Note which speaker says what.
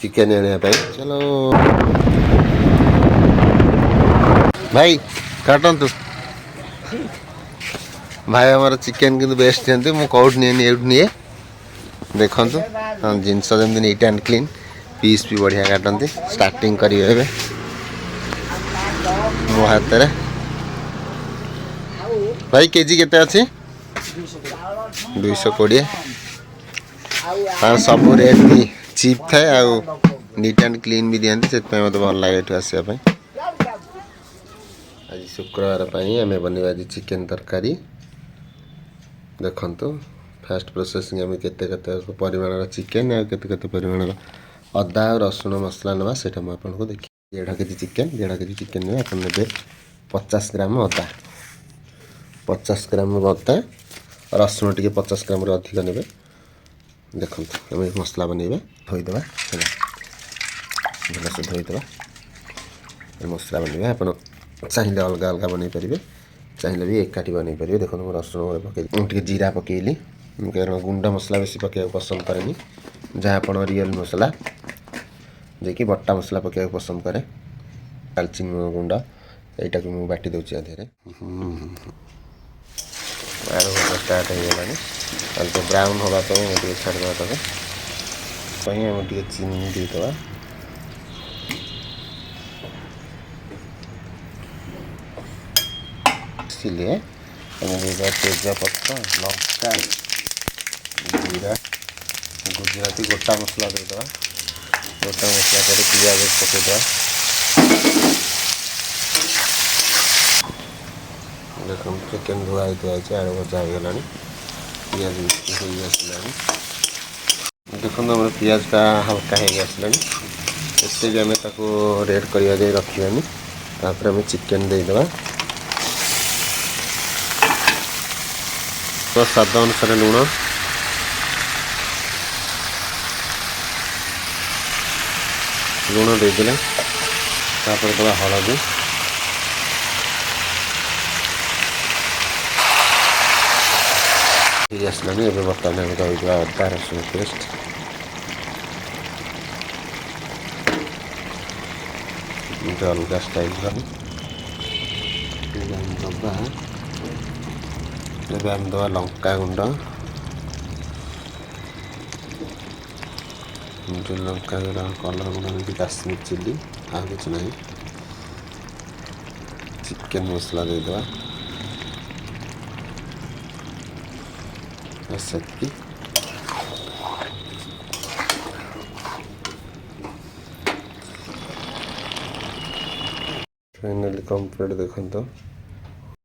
Speaker 1: chicken आने चलो भाई काटतु भाई आम चिकेन कि बेस्ट दिखती मुझे कौट निए देखु हाँ जिनस जमी नीट एंड क्लीन पीस भी बढ़िया काटती स्टार्टिंग करेंगे मो हाथ में भाई केजी केते अच्छी 220 हाँ सब रेट भी चीप थाए नीट एंड क्लीन भी दिखाती से मत भल लगे आसवाई आज शुक्रवार आम बनवा आज चिकेन तरकारी देखु फास्ट प्रोसेसिंग आम केते परिमाण चिकेन आते परिमाण अदा और रसुण मसला ना से आपको देखिए 1.5 केजी चिकेन 1.5 केजी चिकेन ने आप ने 50 ग्राम अदा 50 ग्राम अदा रसुण टी 50 ग्राम अधिक ने देखो आम मसला बनइबा धोईदे भलसे धोईदे मसला बनइबा आप चाहिए अलग अलग बनई पारे चाहिए भी एकाठी बनई पारे देखो मैं रसुण पकई जीरा पकईली कारण गुंड मसला बेसी पकड़ा पसंद कैनि जहाँ आप रियल मसला जे बट्टा मसला पकड़ा पसंद कै दालचीनी गुंड यहाँ को मुझे बाटी दूसरी अधे आलू भजा स्टार्ट हो गलानी तो ब्राउन होगापी छाड़ा तक चीनी देदेवा इसलिए तेजपत्र लंका जीरा गुजराती गोटा मसला देदेवा गोटा मसला पर पियाज पकईदेवा देख चिकेन धुआई धुआई आलू भजा हो गला पियाज हो आसला देखो हमारे पियाज का हल्का हो आसला इतने भी आम रेड करवा जाए रखानी तापर आम चिकेन देदेवा तो स्वाद अनुसार लुण लुण देदेले तापर दवा हलदी आसलानी एवं बर्तमान आम दईदा अदा रसुण पेस्ट अलग स्टाइल दबा ଏବେ ଆମେ ଦେବା ଲଙ୍କା ଗୁଣ୍ଡ ଲଙ୍କା ଗୁଣ୍ଡ କଲର୍ ଗୁଣ୍ଡ ଏମିତି କାଶ୍ମୀର ଚିଲି ଆଉ କିଛି ନାହିଁ ଚିକେନ୍ ମସଲା ଦେଇଦେବା ସେତିକି फाइनाली कंप्लीट देखो